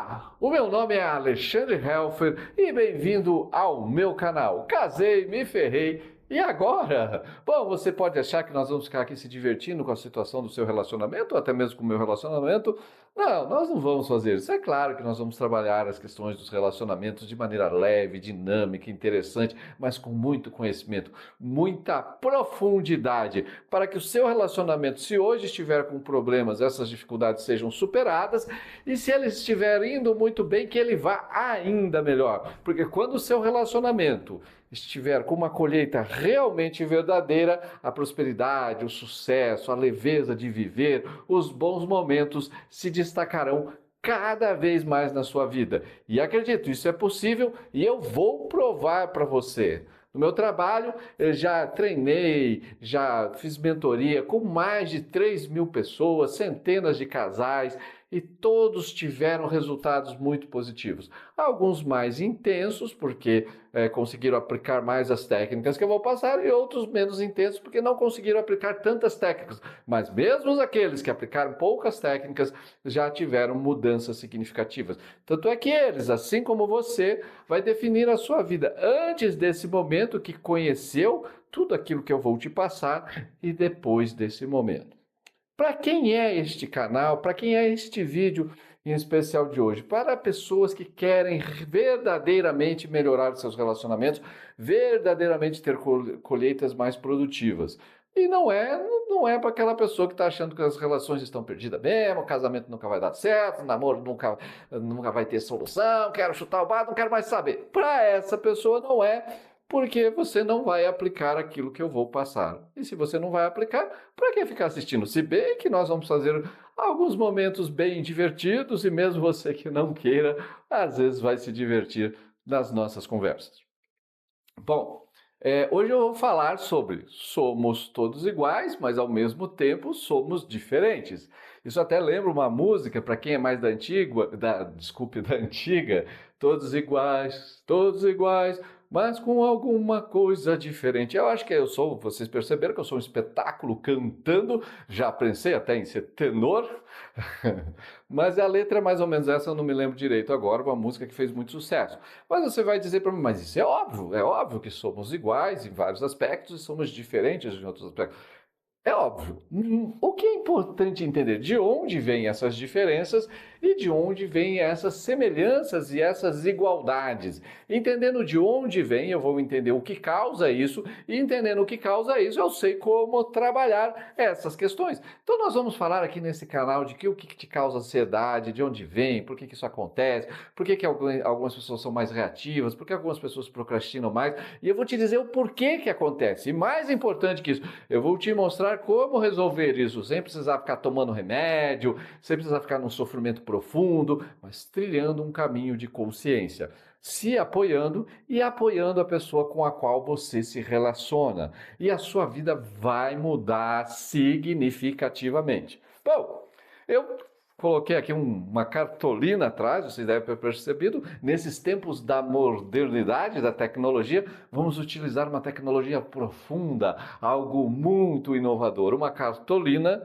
Olá, o meu nome é Alexandre Helfer e bem-vindo ao meu canal. Casei, me ferrei e agora? Bom, você pode achar que nós vamos ficar aqui se divertindo com a situação do seu relacionamento ou até mesmo com o meu relacionamento. Não, nós não vamos fazer isso. É claro que nós vamos trabalhar as questões dos relacionamentos de maneira leve, dinâmica, interessante, mas com muito conhecimento, muita profundidade, para que o seu relacionamento, se hoje estiver com problemas, essas dificuldades sejam superadas, e se ele estiver indo muito bem, que ele vá ainda melhor. Porque quando o seu relacionamento estiver com uma colheita realmente verdadeira, a prosperidade, o sucesso, a leveza de viver, os bons momentos se destacarão cada vez mais na sua vida. E acredito, isso é possível e eu vou provar para você. No meu trabalho, eu já treinei, já fiz mentoria com mais de 3.000 pessoas, centenas de casais, e todos tiveram resultados muito positivos. Alguns mais intensos, porque conseguiram aplicar mais as técnicas que eu vou passar, e outros menos intensos, porque não conseguiram aplicar tantas técnicas. Mas mesmo aqueles que aplicaram poucas técnicas, já tiveram mudanças significativas. Tanto é que eles, assim como você, vai definir a sua vida antes desse momento que conheceu tudo aquilo que eu vou te passar e depois desse momento. Para quem é este canal? Para quem é este vídeo em especial de hoje? Para pessoas que querem verdadeiramente melhorar os seus relacionamentos, verdadeiramente ter colheitas mais produtivas. E não é para aquela pessoa que está achando que as relações estão perdidas mesmo, o casamento nunca vai dar certo, o namoro nunca vai ter solução, quero chutar o bar, não quero mais saber. Para essa pessoa não é, porque você não vai aplicar aquilo que eu vou passar. E se você não vai aplicar, para que ficar assistindo? Se bem que nós vamos fazer alguns momentos bem divertidos e mesmo você que não queira, às vezes vai se divertir nas nossas conversas. Bom, hoje eu vou falar sobre somos todos iguais, mas ao mesmo tempo somos diferentes. Isso até lembra uma música, para quem é mais da antiga, da antiga, todos iguais, mas com alguma coisa diferente. Eu acho que vocês perceberam que eu sou um espetáculo cantando, já pensei até em ser tenor, mas a letra é mais ou menos essa, eu não me lembro direito agora, uma música que fez muito sucesso. Mas você vai dizer para mim, mas isso é óbvio que somos iguais em vários aspectos e somos diferentes em outros aspectos. É óbvio. O que é importante entender? De onde vêm essas diferenças e de onde vêm essas semelhanças e essas igualdades. Entendendo de onde vem, eu vou entender o que causa isso, e entendendo o que causa isso, eu sei como trabalhar essas questões. Então nós vamos falar aqui nesse canal de o que te causa ansiedade, de onde vem, por que isso acontece, por que algumas pessoas são mais reativas, por que algumas pessoas procrastinam mais, e eu vou te dizer o porquê que acontece. E mais importante que isso, eu vou te mostrar como resolver isso, sem precisar ficar tomando remédio, sem precisar ficar num sofrimento profundo, mas trilhando um caminho de consciência, se apoiando e apoiando a pessoa com a qual você se relaciona. E a sua vida vai mudar significativamente. Bom, eu coloquei aqui uma cartolina atrás, vocês devem ter percebido, nesses tempos da modernidade, da tecnologia, vamos utilizar uma tecnologia profunda, algo muito inovador, uma cartolina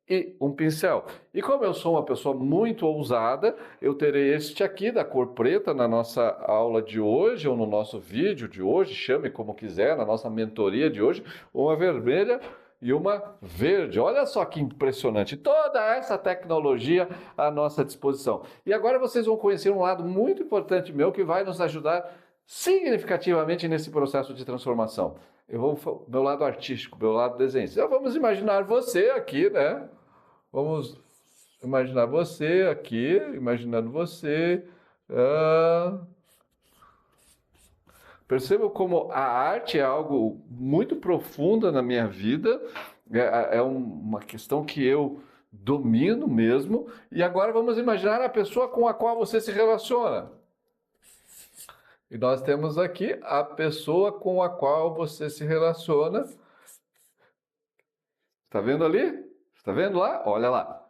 e um pincel. E como eu sou uma pessoa muito ousada, eu terei este aqui da cor preta na nossa aula de hoje, ou no nosso vídeo de hoje, chame como quiser, na nossa mentoria de hoje, uma vermelha e uma verde. Olha só que impressionante, toda essa tecnologia à nossa disposição. E agora vocês vão conhecer um lado muito importante meu que vai nos ajudar significativamente nesse processo de transformação. Meu lado artístico, meu lado desenho. Então vamos imaginar você aqui, né? Vamos imaginar você aqui, imaginando você. Perceba como a arte é algo muito profundo na minha vida, é uma questão que eu domino mesmo, e agora vamos imaginar a pessoa com a qual você se relaciona. E nós temos aqui a pessoa com a qual você se relaciona. Está vendo ali? Está vendo lá? Olha lá.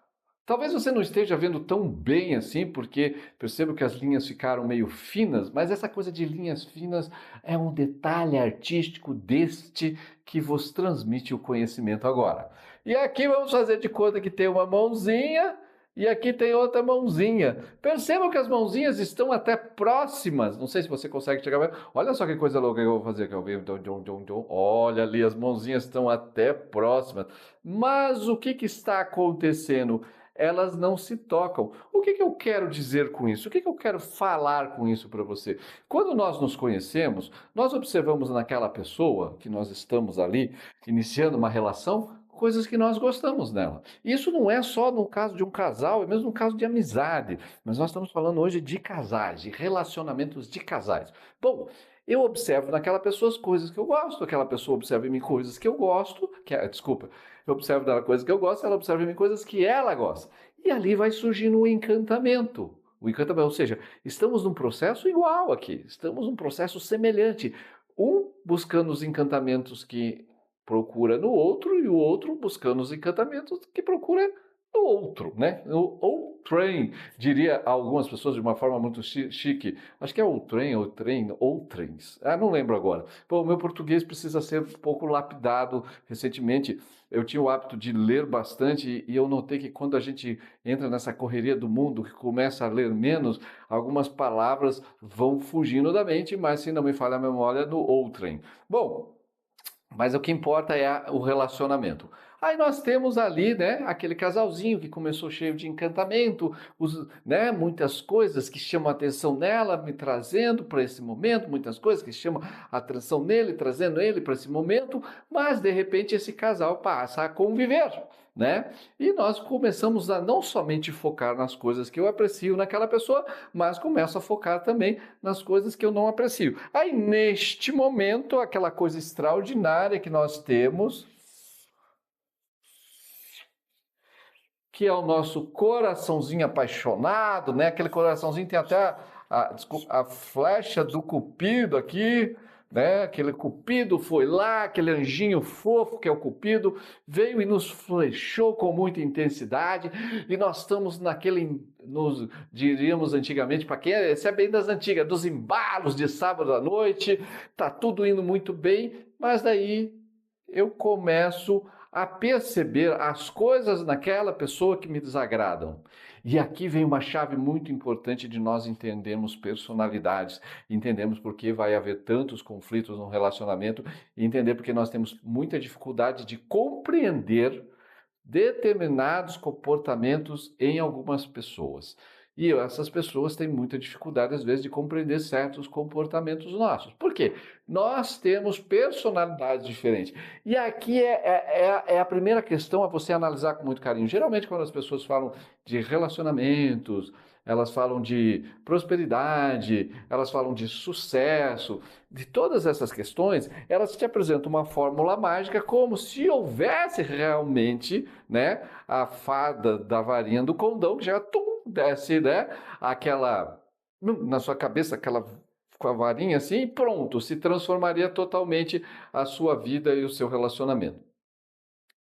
Talvez você não esteja vendo tão bem assim, porque percebo que as linhas ficaram meio finas, mas essa coisa de linhas finas é um detalhe artístico deste que vos transmite o conhecimento agora. E aqui vamos fazer de conta que tem uma mãozinha E aqui tem outra mãozinha. Percebam que as mãozinhas estão até próximas. Não sei se você consegue chegar. Olha só que coisa louca que eu vou fazer aqui. Olha ali, as mãozinhas estão até próximas. Mas o que está acontecendo? Elas não se tocam. O que eu quero dizer com isso? O que eu quero falar com isso para você? Quando nós nos conhecemos, nós observamos naquela pessoa que nós estamos ali iniciando uma relação, coisas que nós gostamos nela. Isso não é só no caso de um casal, é mesmo no caso de amizade, mas nós estamos falando hoje de casais, de relacionamentos de casais. Bom, eu observo naquela pessoa as coisas que eu gosto, aquela pessoa observa em mim coisas que eu gosto, desculpa, eu observo dela coisas que eu gosto, ela observa em mim coisas que ela gosta. E ali vai surgindo o encantamento. O encantamento, ou seja, estamos num processo igual aqui, estamos num processo semelhante. Um buscando os encantamentos que procura no outro e o outro buscando os encantamentos que procura no outro, né? Ou trem, diria algumas pessoas de uma forma muito chique. Acho que é ou trem, ou trens. Não lembro agora. Bom, o meu português precisa ser um pouco lapidado. Recentemente eu tinha o hábito de ler bastante e eu notei que quando a gente entra nessa correria do mundo, que começa a ler menos, algumas palavras vão fugindo da mente, mas se não me falha a memória, no outrem. Bom, mas o que importa é o relacionamento. Aí nós temos ali, né, aquele casalzinho que começou cheio de encantamento, né, muitas coisas que chamam a atenção nela, me trazendo para esse momento, muitas coisas que chamam a atenção nele, trazendo ele para esse momento, mas de repente esse casal passa a conviver, né? E nós começamos a não somente focar nas coisas que eu aprecio naquela pessoa, mas começo a focar também nas coisas que eu não aprecio. Aí neste momento, aquela coisa extraordinária que nós temos, que é o nosso coraçãozinho apaixonado, né? Aquele coraçãozinho tem até a flecha do Cupido aqui, né? Aquele Cupido foi lá, aquele anjinho fofo que é o Cupido, veio e nos flechou com muita intensidade, e nós estamos diríamos antigamente, para quem esse é bem das antigas, dos embalos de sábado à noite, tá tudo indo muito bem, mas daí eu começo a perceber as coisas naquela pessoa que me desagradam. E aqui vem uma chave muito importante de nós entendermos personalidades, entendemos por que vai haver tantos conflitos no relacionamento e entender porque nós temos muita dificuldade de compreender determinados comportamentos em algumas pessoas. E essas pessoas têm muita dificuldade, às vezes, de compreender certos comportamentos nossos. Por quê? Nós temos personalidades diferentes. E aqui é a primeira questão a você analisar com muito carinho. Geralmente, quando as pessoas falam de relacionamentos, elas falam de prosperidade, elas falam de sucesso, de todas essas questões, elas te apresentam uma fórmula mágica como se houvesse realmente, né, a fada da varinha do condão, que já desce, né, aquela, na sua cabeça, aquela com a varinha assim, e pronto, se transformaria totalmente a sua vida e o seu relacionamento.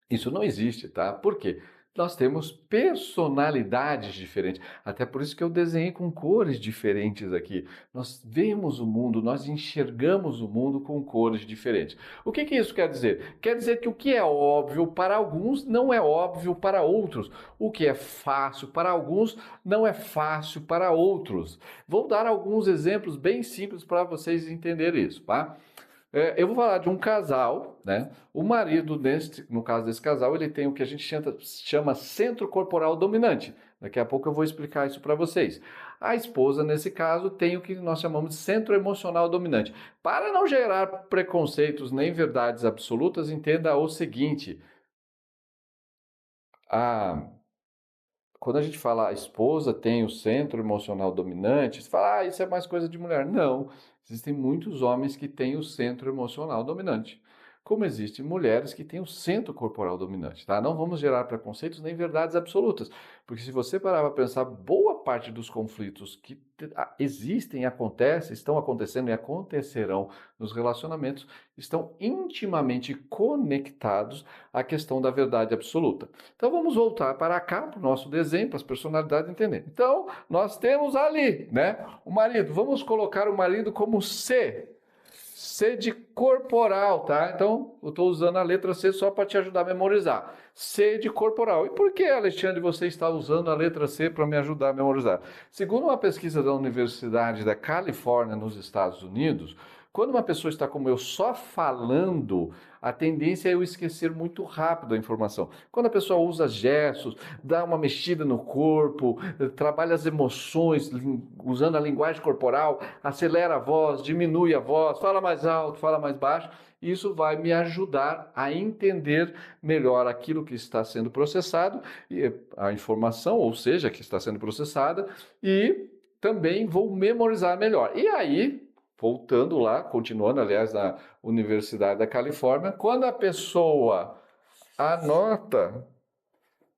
Isso não existe, tá? Por quê? Nós temos personalidades diferentes. Até por isso que eu desenhei com cores diferentes aqui. Nós vemos o mundo, nós enxergamos o mundo com cores diferentes. O que isso quer dizer? Quer dizer que o que é óbvio para alguns não é óbvio para outros. O que é fácil para alguns não é fácil para outros. Vou dar alguns exemplos bem simples para vocês entenderem isso, tá? Eu vou falar de um casal, né? O marido, no caso desse casal, ele tem o que a gente chama centro corporal dominante. Daqui a pouco eu vou explicar isso para vocês. A esposa, nesse caso, tem o que nós chamamos de centro emocional dominante. Para não gerar preconceitos nem verdades absolutas, entenda o seguinte. Quando a gente fala a esposa tem o centro emocional dominante, você fala, isso é mais coisa de mulher. Não, existem muitos homens que têm o centro emocional dominante, como existem mulheres que têm o centro corporal dominante, tá? Não vamos gerar preconceitos nem verdades absolutas, porque se você parar para pensar, boa parte dos conflitos que existem, acontecem, estão acontecendo e acontecerão nos relacionamentos, estão intimamente conectados à questão da verdade absoluta. Então vamos voltar para cá, para o nosso desenho, para as personalidades entenderem. Então, nós temos ali, né, o marido. Vamos colocar o marido como C. C de corporal, tá? Então, eu estou usando a letra C só para te ajudar a memorizar. C de corporal. E por que, Alexandre, você está usando a letra C para me ajudar a memorizar? Segundo uma pesquisa da Universidade da Califórnia, nos Estados Unidos, quando uma pessoa está como eu só falando, a tendência é eu esquecer muito rápido a informação. Quando a pessoa usa gestos, dá uma mexida no corpo, trabalha as emoções, usando a linguagem corporal, acelera a voz, diminui a voz, fala mais alto, fala mais baixo, isso vai me ajudar a entender melhor aquilo que está sendo processado, a informação, ou seja, que está sendo processada, e também vou memorizar melhor. E aí, voltando lá, continuando, aliás, na Universidade da Califórnia, quando a pessoa anota,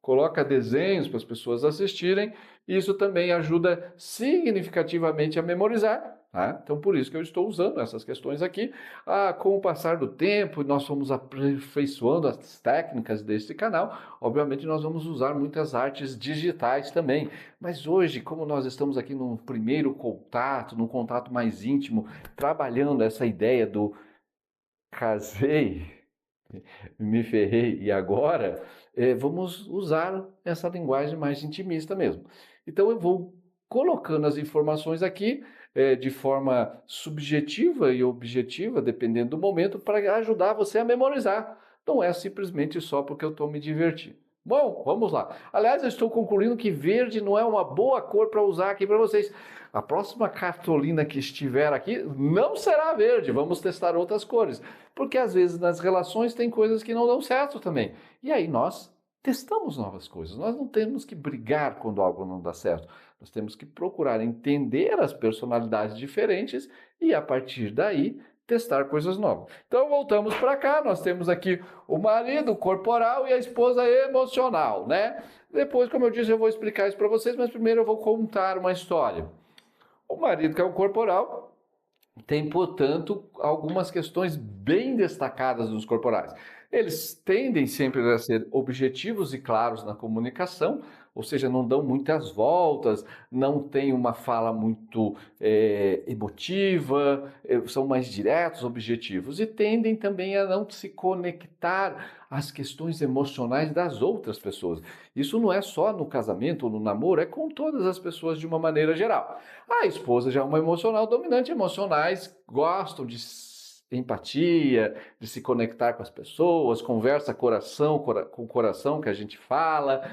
coloca desenhos para as pessoas assistirem, isso também ajuda significativamente a memorizar. Tá? Então, por isso que eu estou usando essas questões aqui. Com o passar do tempo, nós fomos aperfeiçoando as técnicas deste canal. Obviamente, nós vamos usar muitas artes digitais também. Mas hoje, como nós estamos aqui num primeiro contato, num contato mais íntimo, trabalhando essa ideia do casei, me ferrei e agora, vamos usar essa linguagem mais intimista mesmo. Então, eu vou colocando as informações aqui de forma subjetiva e objetiva, dependendo do momento, para ajudar você a memorizar. Não é simplesmente só porque eu estou me divertindo. Bom, vamos lá. Aliás, eu estou concluindo que verde não é uma boa cor para usar aqui para vocês. A próxima cartolina que estiver aqui não será verde. Vamos testar outras cores. Porque às vezes nas relações tem coisas que não dão certo também. E aí nós testamos novas coisas. Nós não temos que brigar quando algo não dá certo. Nós temos que procurar entender as personalidades diferentes e, a partir daí, testar coisas novas. Então, voltamos para cá. Nós temos aqui o marido corporal e a esposa emocional, né? Depois, como eu disse, eu vou explicar isso para vocês, mas primeiro eu vou contar uma história. O marido, que é o corporal, tem, portanto, algumas questões bem destacadas nos corporais. Eles tendem sempre a ser objetivos e claros na comunicação, ou seja, não dão muitas voltas, não tem uma fala muito emotiva, são mais diretos, objetivos, e tendem também a não se conectar às questões emocionais das outras pessoas. Isso não é só no casamento ou no namoro, é com todas as pessoas de uma maneira geral. A esposa já é uma emocional dominante, emocionais gostam de empatia, de se conectar com as pessoas, conversa coração com coração que a gente fala,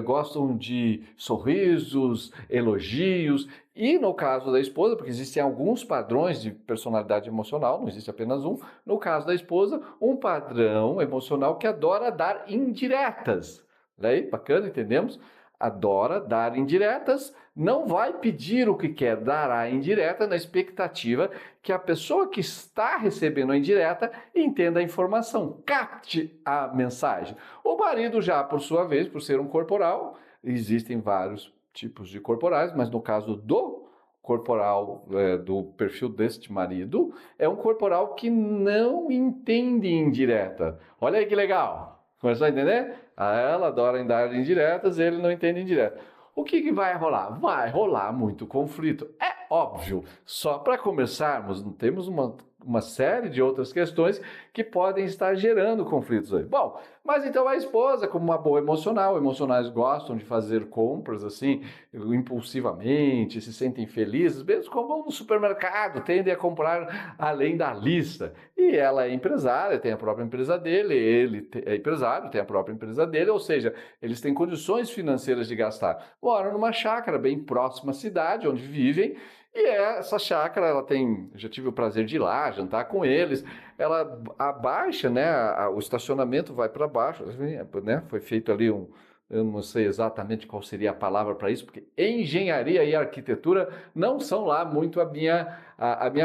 gostam de sorrisos, elogios. E no caso da esposa, porque existem alguns padrões de personalidade emocional, não existe apenas um, no caso da esposa, um padrão emocional que adora dar indiretas. Daí, bacana, entendemos? Adora dar indiretas, não vai pedir o que quer, dará a indireta na expectativa que a pessoa que está recebendo a indireta entenda a informação, capte a mensagem. O marido já, por sua vez, por ser um corporal, existem vários tipos de corporais, mas no caso do corporal, do perfil deste marido, é um corporal que não entende indireta. Olha aí que legal! Começou a entender? Ela adora dar indiretas, ele não entende indireta. O que vai rolar? Vai rolar muito conflito. É óbvio. Só para começarmos, temos uma série de outras questões que podem estar gerando conflitos aí. Bom, mas então a esposa, como uma boa emocional, emocionais gostam de fazer compras assim, impulsivamente, se sentem felizes, mesmo como vão no supermercado, tendem a comprar além da lista. E ela é empresária, tem a própria empresa dele, ele é empresário, tem a própria empresa dele, ou seja, eles têm condições financeiras de gastar. Moram numa chácara bem próxima à cidade onde vivem, e essa chácara, ela tem, já tive o prazer de ir lá, jantar com eles, ela abaixa, né, o estacionamento vai para baixo, né, foi feito ali eu não sei exatamente qual seria a palavra para isso, porque engenharia e arquitetura não são lá muito a minha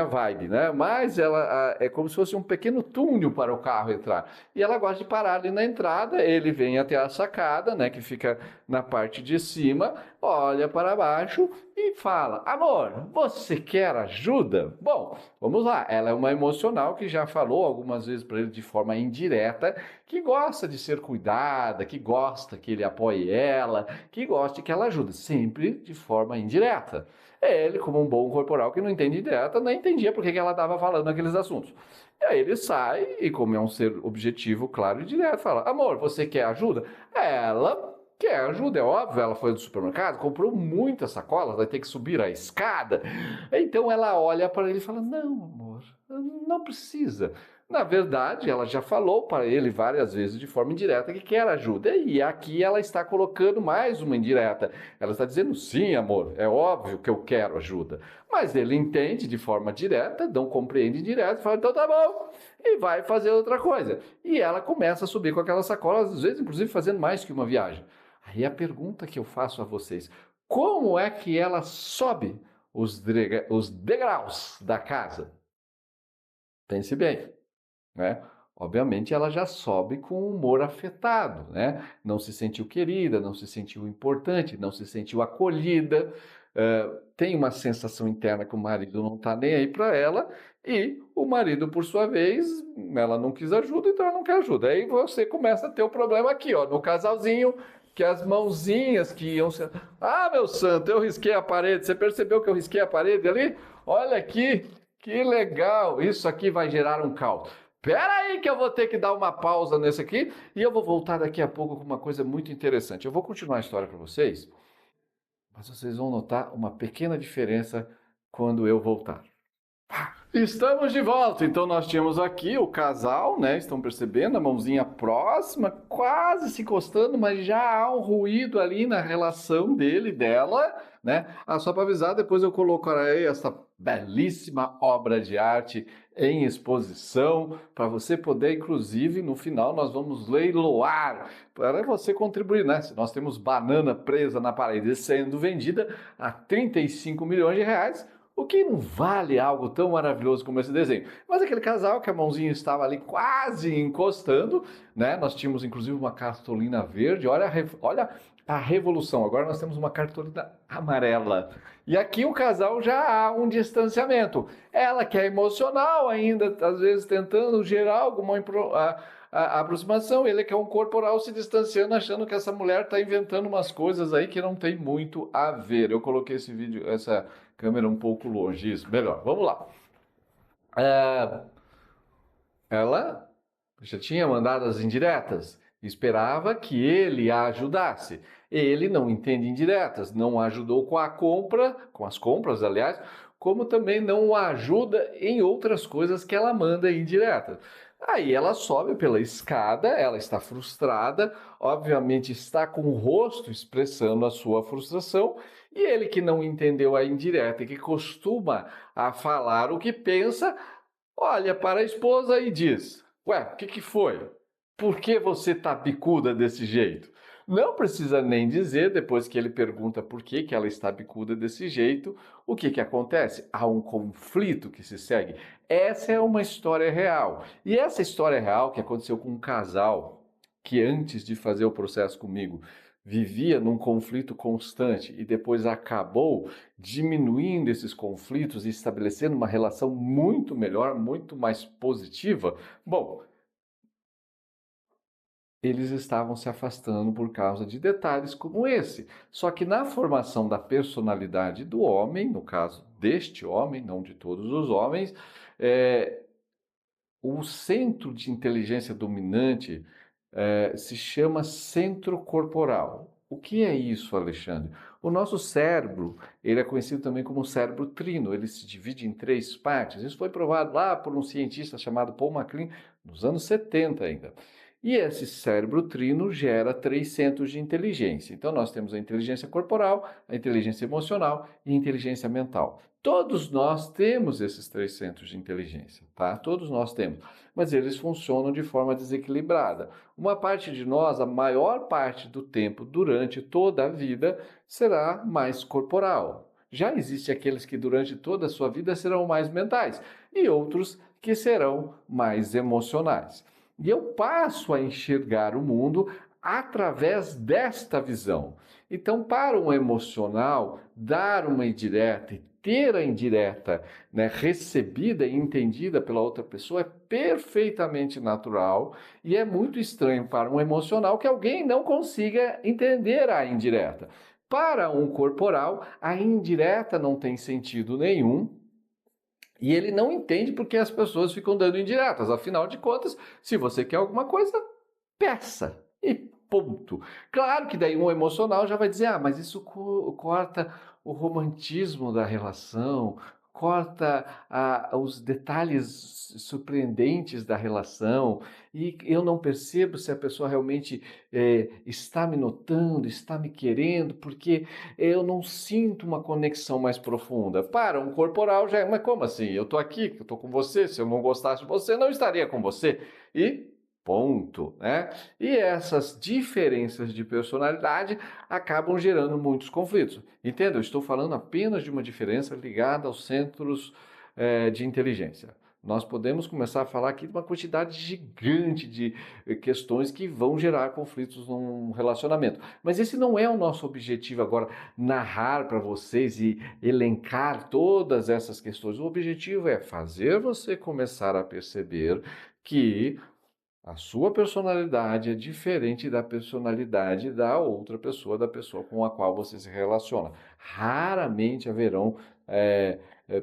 vibe, né? Mas ela é como se fosse um pequeno túnel para o carro entrar. E ela gosta de parar ali na entrada, ele vem até a sacada, né, que fica na parte de cima, olha para baixo e fala: amor, você quer ajuda? Bom, vamos lá. Ela é uma emocional que já falou algumas vezes para ele de forma indireta que gosta de ser cuidada, que gosta que ele apoie ela, que gosta que ela ajude, sempre de forma indireta. Ele, como um bom corporal que não entende direta, não entendia por que ela estava falando aqueles assuntos. E aí ele sai e, como é um ser objetivo, claro e direto, fala: amor, você quer ajuda? Ela quer ajuda, é óbvio. Ela foi no supermercado, comprou muitas sacolas, vai ter que subir a escada. Então ela olha para ele e fala: não, amor, não precisa. Na verdade, ela já falou para ele várias vezes de forma indireta que quer ajuda. E aqui ela está colocando mais uma indireta. Ela está dizendo: sim, amor, é óbvio que eu quero ajuda. Mas ele entende de forma direta, não compreende direto, fala: então tá bom, e vai fazer outra coisa. E ela começa a subir com aquelas sacolas, às vezes, inclusive, fazendo mais que uma viagem. Aí a pergunta que eu faço a vocês: como é que ela sobe os degraus da casa? Pense bem, né? Obviamente ela já sobe com o humor afetado, né? Não se sentiu querida, não se sentiu importante, não se sentiu acolhida, tem uma sensação interna que o marido não está nem aí para ela, e o marido, por sua vez, ela não quis ajuda, então ela não quer ajuda. Aí você começa a ter o problema aqui, ó, no casalzinho, que as mãozinhas que iam ser... Ah, meu santo, eu risquei a parede, você percebeu que eu risquei a parede ali? Olha aqui, que legal, isso aqui vai gerar um caos. Espera aí que eu vou ter que dar uma pausa nesse aqui e eu vou voltar daqui a pouco com uma coisa muito interessante. Eu vou continuar a história para vocês, mas vocês vão notar uma pequena diferença quando eu voltar. Estamos de volta. Então nós tínhamos aqui o casal, né? Estão percebendo? A mãozinha próxima, quase se encostando, mas já há um ruído ali na relação dele e dela, né? Só para avisar, depois eu colocarei essa belíssima obra de arte em exposição para você poder, inclusive, no final nós vamos leiloar para você contribuir, né? Se nós temos banana presa na parede sendo vendida a 35 milhões de reais, o que não vale algo tão maravilhoso como esse desenho. Mas aquele casal que a mãozinha estava ali quase encostando, né? Nós tínhamos inclusive uma cartolina verde, olha a revolução. Agora nós temos uma cartolina amarela. E aqui o casal já há um distanciamento. Ela que é emocional ainda, às vezes tentando gerar alguma a aproximação, ele que é um corporal se distanciando, achando que essa mulher está inventando umas coisas aí que não tem muito a ver. Eu coloquei esse vídeo, essa câmera um pouco longe, isso, melhor. Vamos lá. Ela já tinha mandado as indiretas, esperava que ele a ajudasse. Ele não entende indiretas, não a ajudou com a compra, com as compras, aliás, como também não a ajuda em outras coisas que ela manda indiretas. Aí ela sobe pela escada, ela está frustrada, obviamente está com o rosto expressando a sua frustração, e ele que não entendeu a indireta e que costuma a falar o que pensa, olha para a esposa e diz: ué, o que foi? Por que você está bicuda desse jeito? Não precisa nem dizer, depois que ele pergunta por que ela está bicuda desse jeito, o que acontece? Há um conflito que se segue. Essa é uma história real. E essa história real que aconteceu com um casal que antes de fazer o processo comigo vivia num conflito constante e depois acabou diminuindo esses conflitos e estabelecendo uma relação muito melhor, muito mais positiva. Bom, eles estavam se afastando por causa de detalhes como esse. Só que na formação da personalidade do homem, no caso deste homem, não de todos os homens, o centro de inteligência dominante se chama centro corporal. O que é isso, Alexandre? O nosso cérebro, ele é conhecido também como cérebro trino, ele se divide em 3 partes. Isso foi provado lá por um cientista chamado Paul MacLean, nos anos 70 ainda. E esse cérebro trino gera 3 centros de inteligência. Então nós temos a inteligência corporal, a inteligência emocional e a inteligência mental. Todos nós temos esses 3 centros de inteligência, tá? Todos nós temos, mas eles funcionam de forma desequilibrada. Uma parte de nós, a maior parte do tempo, durante toda a vida, será mais corporal. Já existem aqueles que durante toda a sua vida serão mais mentais e outros que serão mais emocionais. E eu passo a enxergar o mundo através desta visão. Então, para um emocional, dar uma indireta e ter a indireta, né, recebida e entendida pela outra pessoa é perfeitamente natural e é muito estranho para um emocional que alguém não consiga entender a indireta. Para um corporal, a indireta não tem sentido nenhum. E ele não entende porque as pessoas ficam dando indiretas. Afinal de contas, se você quer alguma coisa, peça. E ponto. Claro que daí um emocional já vai dizer, mas isso corta o romantismo da relação, corta os detalhes surpreendentes da relação, e eu não percebo se a pessoa realmente está me notando, está me querendo, porque eu não sinto uma conexão mais profunda. Para um corporal já é, mas como assim? Eu estou aqui, eu estou com você, se eu não gostasse de você, não estaria com você. E ponto, né? E essas diferenças de personalidade acabam gerando muitos conflitos. Entenda, eu estou falando apenas de uma diferença ligada aos centros de inteligência. Nós podemos começar a falar aqui de uma quantidade gigante de questões que vão gerar conflitos num relacionamento. Mas esse não é o nosso objetivo agora, narrar para vocês e elencar todas essas questões. O objetivo é fazer você começar a perceber que a sua personalidade é diferente da personalidade da outra pessoa, da pessoa com a qual você se relaciona. Raramente haverão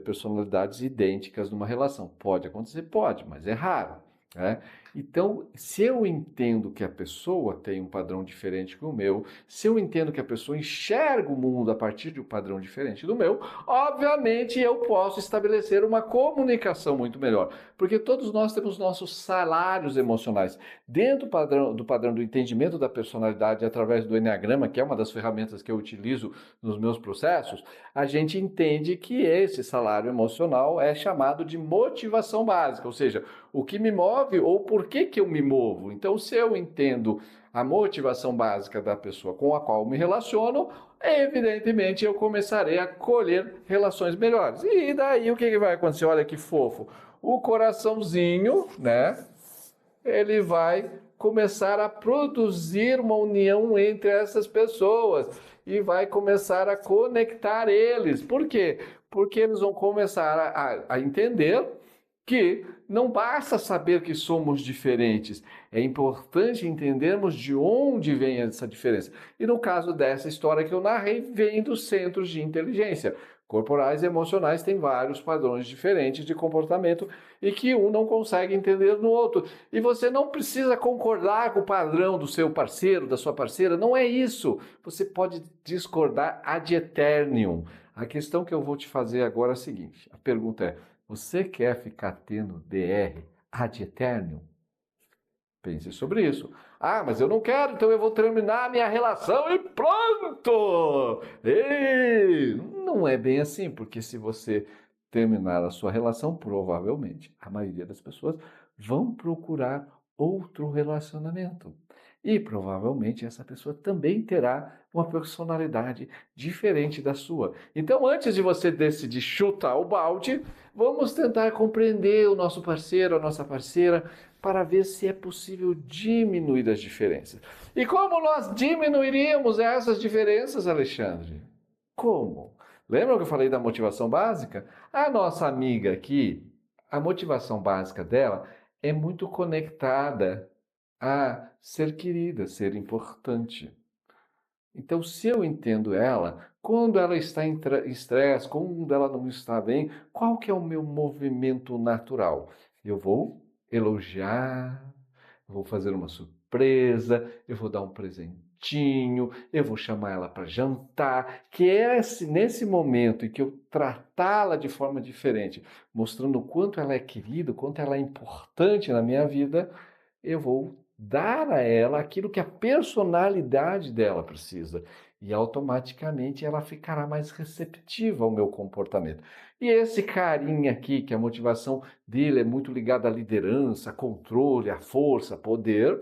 personalidades idênticas numa relação. Pode acontecer? Pode, mas é raro, né? Então, se eu entendo que a pessoa tem um padrão diferente que o meu, se eu entendo que a pessoa enxerga o mundo a partir de um padrão diferente do meu, obviamente eu posso estabelecer uma comunicação muito melhor, porque todos nós temos nossos salários emocionais. Dentro do padrão do entendimento da personalidade através do Enneagrama, que é uma das ferramentas que eu utilizo nos meus processos, a gente entende que esse salário emocional é chamado de motivação básica, ou seja, o que me move ou por que eu me movo. Então, se eu entendo a motivação básica da pessoa com a qual me relaciono, evidentemente eu começarei a colher relações melhores. E daí o que vai acontecer? Olha que fofo. O coraçãozinho, né? Ele vai começar a produzir uma união entre essas pessoas e vai começar a conectar eles. Por quê? Porque eles vão começar a entender que não basta saber que somos diferentes, é importante entendermos de onde vem essa diferença. E no caso dessa história que eu narrei, vem dos centros de inteligência. Corporais e emocionais têm vários padrões diferentes de comportamento e que um não consegue entender no outro. E você não precisa concordar com o padrão do seu parceiro, da sua parceira, não é isso. Você pode discordar ad eternum. A questão que eu vou te fazer agora é a seguinte, a pergunta é, você quer ficar tendo DR ad eternum? Pense sobre isso. Mas eu não quero, então eu vou terminar a minha relação e pronto! Ei! Não é bem assim, porque se você terminar a sua relação, provavelmente a maioria das pessoas vão procurar outro relacionamento. E provavelmente essa pessoa também terá uma personalidade diferente da sua. Então, antes de você decidir chutar o balde, vamos tentar compreender o nosso parceiro, a nossa parceira, para ver se é possível diminuir as diferenças. E como nós diminuiríamos essas diferenças, Alexandre? Como? Lembra que eu falei da motivação básica? A nossa amiga aqui, a motivação básica dela é muito conectada a ser querida, ser importante. Então, se eu entendo ela, quando ela está em estresse, quando ela não está bem, qual que é o meu movimento natural? Eu vou elogiar, eu vou fazer uma surpresa, eu vou dar um presentinho, eu vou chamar ela para jantar, que é nesse momento em que eu tratá-la de forma diferente, mostrando o quanto ela é querida, o quanto ela é importante na minha vida, eu vou dar a ela aquilo que a personalidade dela precisa. E automaticamente ela ficará mais receptiva ao meu comportamento. E esse carinha aqui, que a motivação dele é muito ligada à liderança, a controle, à força, poder,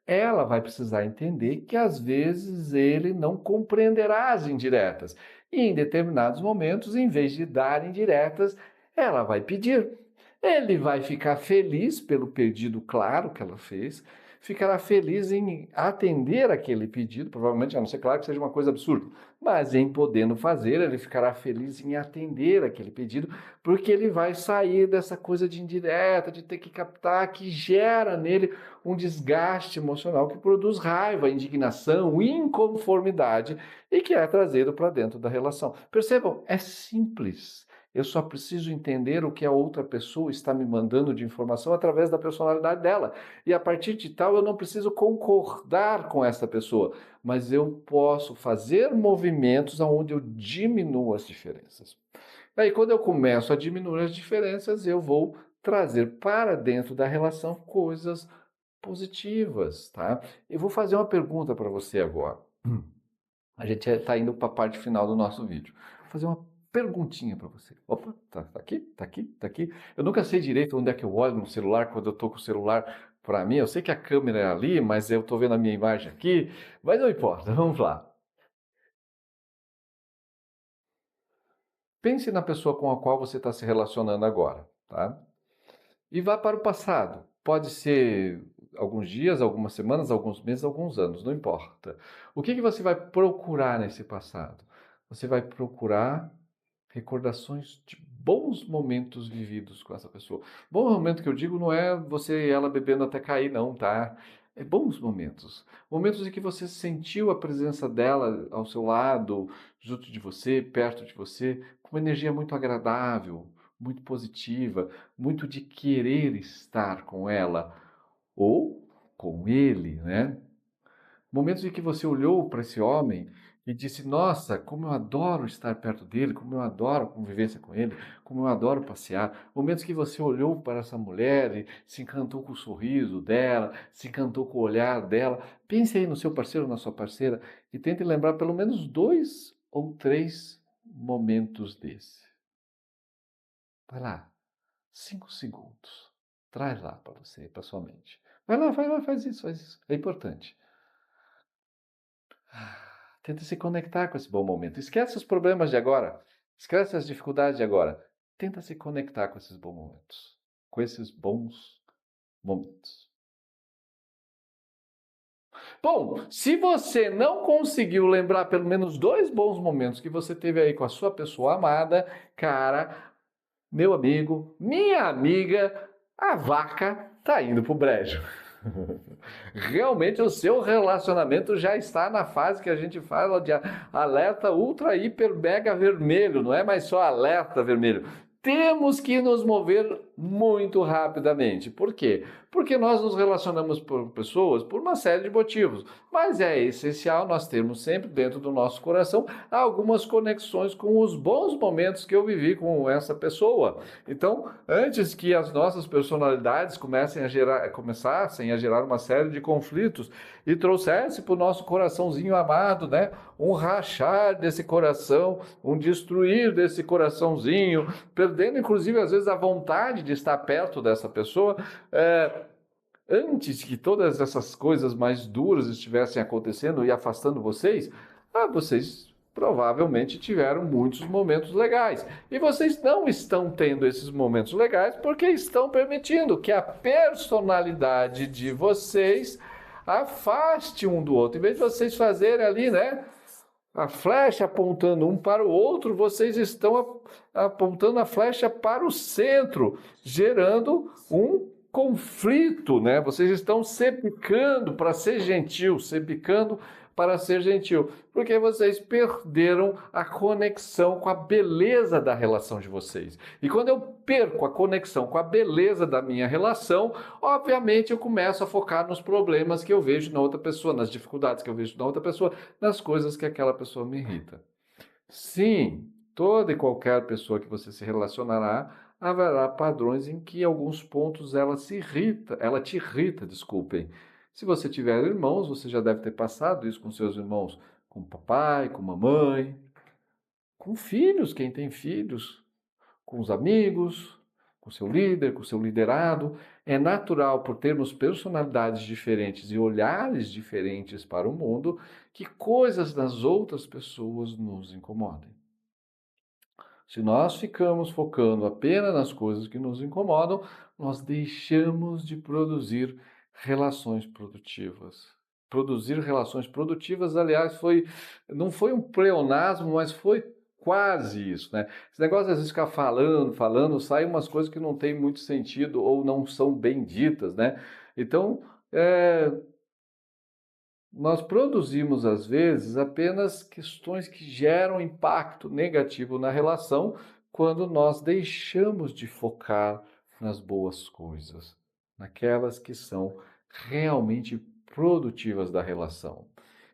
ela vai precisar entender que às vezes ele não compreenderá as indiretas. E em determinados momentos, em vez de dar indiretas, ela vai pedir. Ele vai ficar feliz pelo pedido claro que ela fez, ficará feliz em atender aquele pedido, provavelmente, a não ser claro que seja uma coisa absurda, mas em podendo fazer, ele ficará feliz em atender aquele pedido, porque ele vai sair dessa coisa de indireta, de ter que captar, que gera nele um desgaste emocional que produz raiva, indignação, inconformidade e que é trazido para dentro da relação. Percebam, é simples. Eu só preciso entender o que a outra pessoa está me mandando de informação através da personalidade dela. E a partir de tal, eu não preciso concordar com essa pessoa, mas eu posso fazer movimentos onde eu diminuo as diferenças. Aí, quando eu começo a diminuir as diferenças, eu vou trazer para dentro da relação coisas positivas, tá? Eu vou fazer uma pergunta para você agora. A gente está indo para a parte final do nosso vídeo. Vou fazer uma perguntinha para você. Opa, tá aqui, tá aqui, tá aqui. Eu nunca sei direito onde é que eu olho no celular quando eu estou com o celular para mim. Eu sei que a câmera é ali, mas eu estou vendo a minha imagem aqui. Mas não importa, vamos lá. Pense na pessoa com a qual você está se relacionando agora, tá? E vá para o passado. Pode ser alguns dias, algumas semanas, alguns meses, alguns anos, não importa. O que você vai procurar nesse passado? Você vai procurar recordações de bons momentos vividos com essa pessoa. Bom momento que eu digo não é você e ela bebendo até cair, não, tá? É bons momentos. Momentos em que você sentiu a presença dela ao seu lado, junto de você, perto de você, com uma energia muito agradável, muito positiva, muito de querer estar com ela ou com ele, né? Momentos em que você olhou para esse homem e disse: Nossa, como eu adoro estar perto dele, como eu adoro a convivência com ele, como eu adoro passear. Momentos que você olhou para essa mulher e se encantou com o sorriso dela, se encantou com o olhar dela. Pense aí no seu parceiro ou na sua parceira e tente lembrar pelo menos 2 ou 3 momentos desse. Vai lá, 5 segundos. Traz lá para você, para sua mente. Vai lá, faz isso, faz isso. É importante. Tenta se conectar com esse bom momento. Esquece os problemas de agora. Esquece as dificuldades de agora. Tenta se conectar com esses bons momentos. Com esses bons momentos. Bom, se você não conseguiu lembrar pelo menos 2 bons momentos que você teve aí com a sua pessoa amada, cara, meu amigo, minha amiga, a vaca tá indo pro brejo. Realmente o seu relacionamento já está na fase que a gente fala de alerta ultra, hiper, mega vermelho, não é mais só alerta vermelho. Temos que nos mover muito rapidamente. Por quê? Porque nós nos relacionamos com pessoas por uma série de motivos, mas é essencial nós termos sempre dentro do nosso coração algumas conexões com os bons momentos que eu vivi com essa pessoa. Então, antes que as nossas personalidades começassem a gerar uma série de conflitos e trouxesse para o nosso coraçãozinho amado, né, um rachar desse coração, um destruir desse coraçãozinho, perdendo inclusive às vezes a vontade de estar perto dessa pessoa, antes que todas essas coisas mais duras estivessem acontecendo e afastando vocês, vocês provavelmente tiveram muitos momentos legais. E vocês não estão tendo esses momentos legais porque estão permitindo que a personalidade de vocês afaste um do outro. Em vez de vocês fazerem ali, né, a flecha apontando um para o outro, vocês estão apontando a flecha para o centro, gerando um conflito, né? Vocês estão se picando para ser gentil, se picando para ser gentil, porque vocês perderam a conexão com a beleza da relação de vocês. E quando eu perco a conexão com a beleza da minha relação, obviamente eu começo a focar nos problemas que eu vejo na outra pessoa, nas dificuldades que eu vejo na outra pessoa, nas coisas que aquela pessoa me irrita. Sim, toda e qualquer pessoa que você se relacionará, haverá padrões em que alguns pontos ela te irrita, desculpem. Se você tiver irmãos, você já deve ter passado isso com seus irmãos, com o papai, com a mamãe, com filhos, quem tem filhos, com os amigos, com o seu líder, com o seu liderado. É natural, por termos personalidades diferentes e olhares diferentes para o mundo, que coisas das outras pessoas nos incomodem. Se nós ficamos focando apenas nas coisas que nos incomodam, nós deixamos de produzir Relações produtivas. Produzir relações produtivas, aliás, não foi um pleonasmo, mas foi quase isso, né? Esse negócio às vezes ficar falando, sai umas coisas que não tem muito sentido ou não são bem ditas, né? Então, nós produzimos, às vezes, apenas questões que geram impacto negativo na relação quando nós deixamos de focar nas boas coisas, naquelas que são realmente produtivas da relação.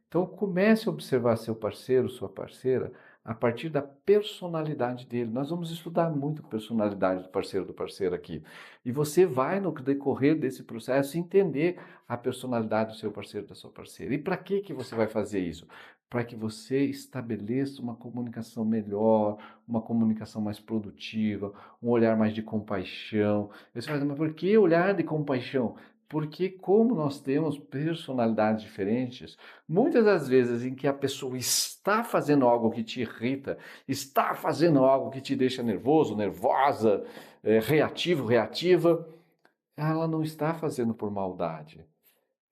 Então, comece a observar seu parceiro, sua parceira, a partir da personalidade dele. Nós vamos estudar muito a personalidade do parceiro aqui. E você vai, no decorrer desse processo, entender a personalidade do seu parceiro, da sua parceira. E para que você vai fazer isso? Para que você estabeleça uma comunicação melhor, uma comunicação mais produtiva, um olhar mais de compaixão. Você vai dizer, mas por que olhar de compaixão? Porque como nós temos personalidades diferentes, muitas das vezes em que a pessoa está fazendo algo que te irrita, está fazendo algo que te deixa nervoso, nervosa, reativo, reativa, ela não está fazendo por maldade.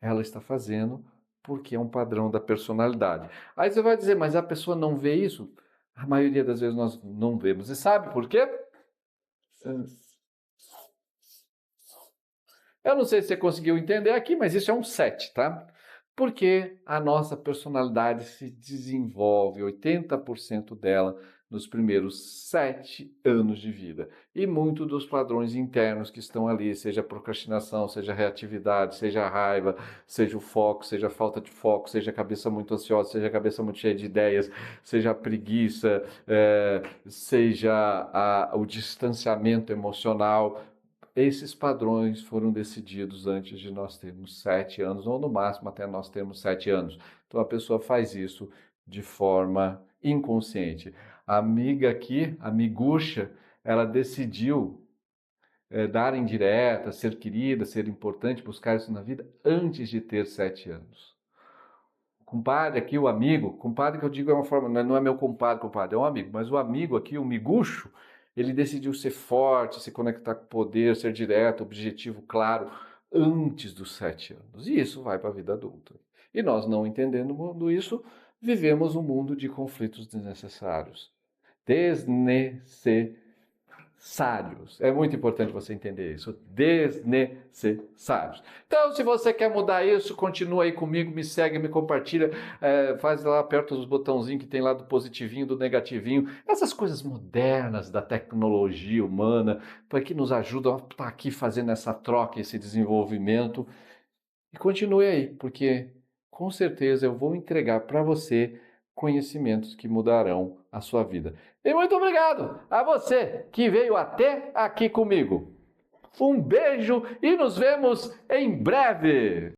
Ela está fazendo porque é um padrão da personalidade. Aí você vai dizer, mas a pessoa não vê isso? A maioria das vezes nós não vemos. E sabe por quê? Eu não sei se você conseguiu entender aqui, mas isso é um 7, tá? Porque a nossa personalidade se desenvolve, 80% dela, nos primeiros 7 anos de vida. E muito dos padrões internos que estão ali, seja procrastinação, seja reatividade, seja raiva, seja o foco, seja a falta de foco, seja a cabeça muito ansiosa, seja a cabeça muito cheia de ideias, seja a preguiça, seja o distanciamento emocional. Esses padrões foram decididos antes de nós termos 7 anos, ou no máximo até nós termos 7 anos. Então a pessoa faz isso de forma inconsciente. A amiga aqui, a miguxa, ela decidiu dar indireta, ser querida, ser importante, buscar isso na vida antes de ter 7 anos. O compadre aqui, o amigo, compadre que eu digo é uma forma, não é meu compadre, é um amigo, mas o amigo aqui, o miguxo, ele decidiu ser forte, se conectar com o poder, ser direto, objetivo claro, antes dos 7 anos. E isso vai para a vida adulta. E nós, não entendendo isso, vivemos um mundo de conflitos desnecessários. Desnecessários. É muito importante você entender isso. Desnecessários. Então, se você quer mudar isso, continua aí comigo, me segue, me compartilha, faz lá perto dos botãozinhos que tem lá do positivinho, do negativinho. Essas coisas modernas da tecnologia humana, para que nos ajudam a estar aqui fazendo essa troca, esse desenvolvimento. E continue aí, porque com certeza eu vou entregar para você conhecimentos que mudarão a sua vida. E muito obrigado a você que veio até aqui comigo. Um beijo e nos vemos em breve!